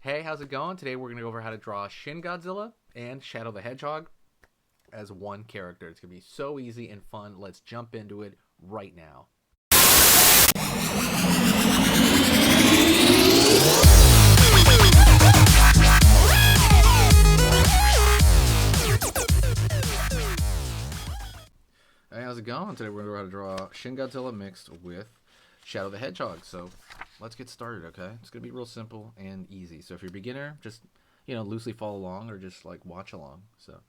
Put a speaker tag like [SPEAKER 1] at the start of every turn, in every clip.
[SPEAKER 1] Hey, how's it going? Today we're going to go over how to draw Shin Godzilla and Shadow the Hedgehog as one character. It's going to be so easy and fun. Let's jump into it right now. Hey, how's it going? Today we're going to draw Shin Godzilla mixed with Shadow the Hedgehog. So let's get started, okay? It's going to be real simple and easy. So if you're a beginner, just, loosely follow along or just like watch along. So I'm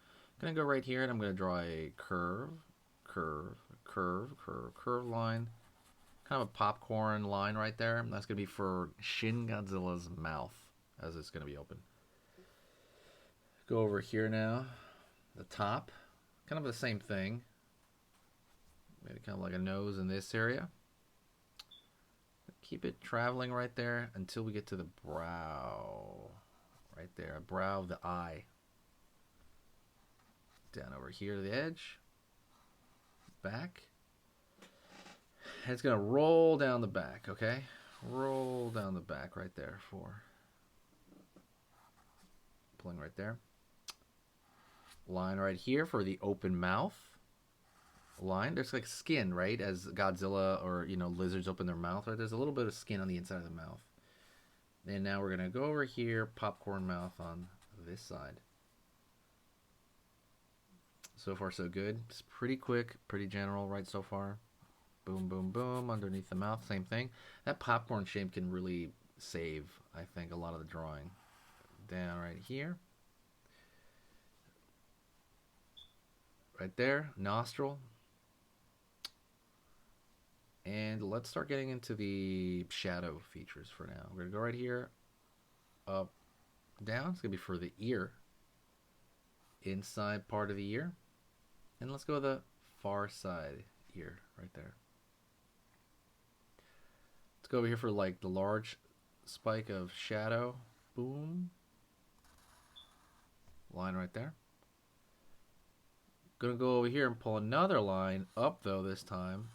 [SPEAKER 1] going to go right here and I'm going to draw a curve line. Kind of a popcorn line right there. And that's going to be for Shin Godzilla's mouth as it's going to be open. Go over here now. The top. Kind of the same thing. Maybe kind of like a nose in this area. Keep it traveling right there until we get to the brow. Right there, brow of the eye. Down over here to the edge. Back. And it's going to roll down the back, okay? Roll down the back right there for pulling right there. Line right here for the open mouth. Line. There's like skin, right? As Godzilla or, lizards open their mouth, right? There's a little bit of skin on the inside of the mouth. And now we're going to go over here, popcorn mouth on this side. So far, so good. It's pretty quick, pretty general, right, so far. Boom, boom, boom, underneath the mouth, same thing. That popcorn shape can really save, I think, a lot of the drawing. Down right here. Right there, nostril. And let's start getting into the shadow features for now. We're going to go right here, up, down. It's going to be for the ear, inside part of the ear. And let's go to the far side ear right there. Let's go over here for like the large spike of shadow. Boom. Line right there. Going to go over here and pull another line up though this time.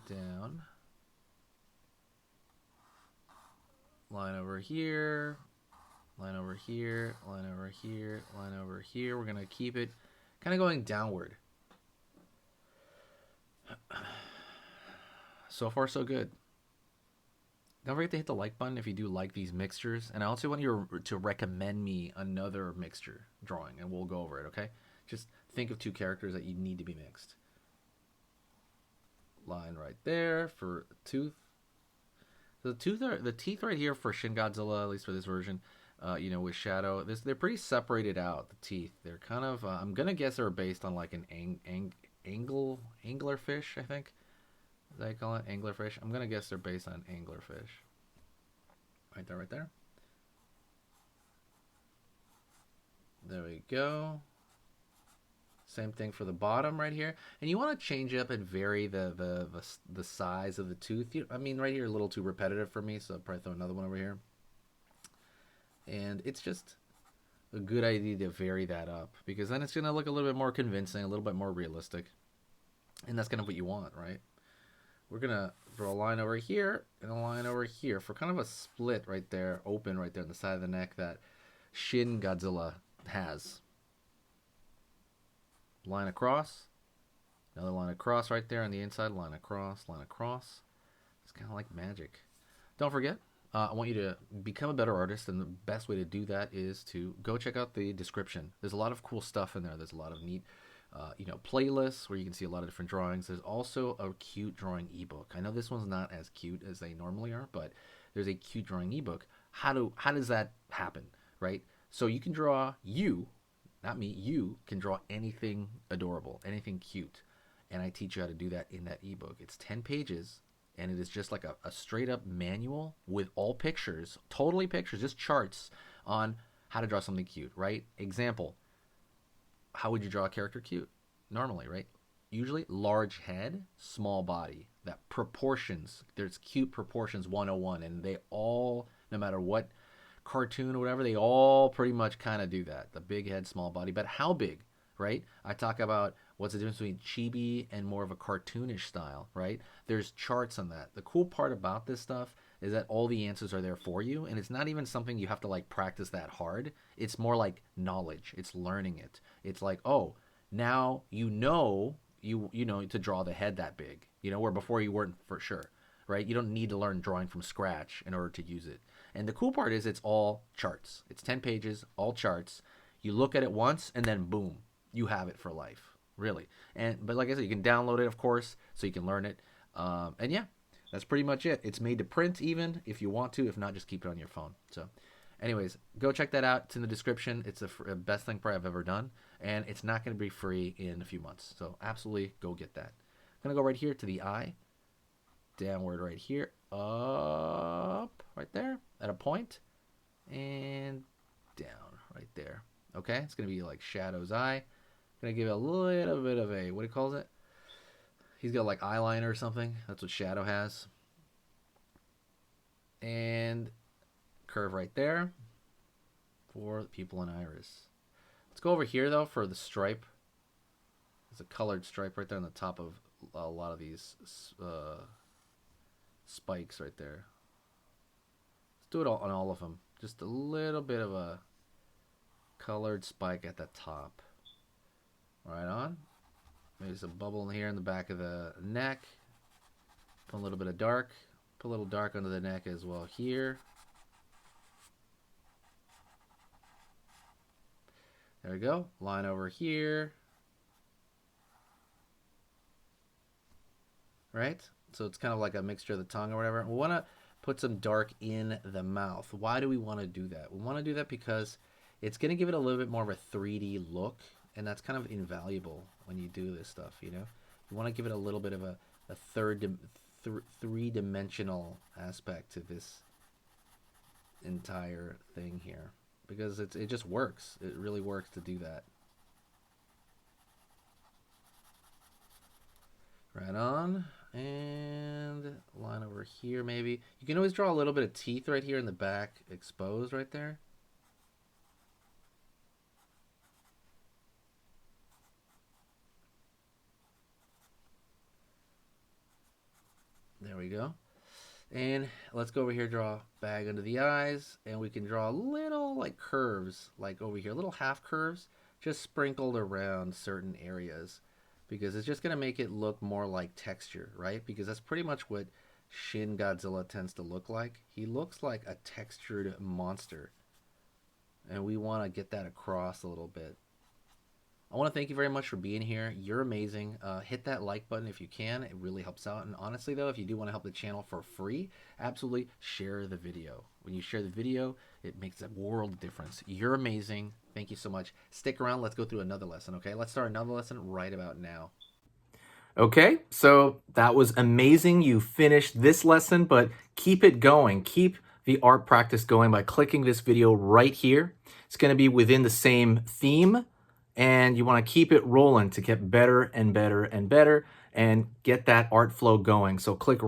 [SPEAKER 1] Down. Line over here. Line over here. Line over here. Line over here. We're going to keep it kind of going downward. So far, so good. Don't forget to hit the like button if you do like these mixtures. And I also want you to recommend me another mixture drawing, and we'll go over it, okay? Just think of two characters that you need to be mixed. Line right there for tooth. So the teeth right here for Shin Godzilla, at least for this version, with Shadow, they're pretty separated out. The teeth, they're kind of. I'm gonna guess they're based on like an anglerfish, I think. They call it anglerfish. I'm gonna guess they're based on anglerfish. Right there, right there. There we go. Same thing for the bottom right here. And you want to change up and vary the size of the tooth. Right here a little too repetitive for me, so I'll probably throw another one over here. And it's just a good idea to vary that up, because then it's going to look a little bit more convincing, a little bit more realistic. And that's kind of what you want, right? We're going to draw a line over here and a line over here for kind of a split right there, open right there on the side of the neck that Shin Godzilla has. Line across, another line across right there on the inside, line across, line across. It's kind of like magic. Don't forget, I want you to become a better artist, and the best way to do that is to go check out the description. There's a lot of cool stuff in there. There's a lot of neat, playlists where you can see a lot of different drawings. There's also a cute drawing ebook. I know this one's not as cute as they normally are, but there's a cute drawing ebook. How does that happen, right? So you can draw not me, you can draw anything adorable, anything cute. And I teach you how to do that in that ebook. It's 10 pages, and it is just like a straight up manual with all pictures, totally pictures, just charts on how to draw something cute, right? Example, how would you draw a character cute? Normally, right? Usually large head, small body. That proportions, there's cute proportions 101, and they all, no matter what cartoon or whatever, they all pretty much kind of do that. The big head, small body. But how big, right? I talk about what's the difference between chibi and more of a cartoonish style, right? There's charts on that. The cool part about this stuff is that all the answers are there for you, and it's not even something you have to like practice that hard. It's more like knowledge. It's learning it. It's like, oh, now you know to draw the head that big. You know, where before you weren't for sure, right? You don't need to learn drawing from scratch in order to use it. And the cool part is it's all charts. It's 10 pages, all charts. You look at it once and then boom, you have it for life, really. But like I said, you can download it, of course, so you can learn it. And yeah, that's pretty much it. It's made to print even if you want to. If not, just keep it on your phone. So anyways, go check that out. It's in the description. It's the best thing probably I've ever done. And it's not going to be free in a few months. So absolutely go get that. I'm going to go right here to the eye. Downward right here. Up right there at a point. And down right there. Okay, it's going to be like Shadow's eye. Going to give it a little bit of a, what do you call it? He's got like eyeliner or something. That's what Shadow has. And curve right there for the pupil and iris. Let's go over here though for the stripe. There's a colored stripe right there on the top of a lot of these spikes right there. Let's do it on all of them. Just a little bit of a colored spike at the top. Right on. Maybe some bubble in here in the back of the neck. Put a little bit of dark. Put a little dark under the neck as well here. There we go. Line over here. Right? So it's kind of like a mixture of the tongue or whatever. We want to put some dark in the mouth. Why do we want to do that? We want to do that because it's going to give it a little bit more of a 3D look. And that's kind of invaluable when you do this stuff, you know? You want to give it a little bit of a three-dimensional aspect to this entire thing here. Because it just works. It really works to do that. Right on. And line over here maybe. You can always draw a little bit of teeth right here in the back exposed right there. There we go. And let's go over here, draw bag under the eyes, and we can draw little like curves, like over here, little half curves, just sprinkled around certain areas, because it's just going to make it look more like texture, right? Because that's pretty much what Shin Godzilla tends to look like. He looks like a textured monster, and we want to get that across a little bit. I want to thank you very much for being here. You're amazing. Hit that like button if you can. It really helps out. And honestly, though, if you do want to help the channel for free, absolutely share the video. When you share the video, it makes a world of difference. You're amazing. Thank you so much. Stick around. Let's go through another lesson, okay? Let's start another lesson right about now. Okay, so that was amazing. You finished this lesson, but keep it going. Keep the art practice going by clicking this video right here. It's going to be within the same theme. And you want to keep it rolling to get better and better and better and get that art flow going. So click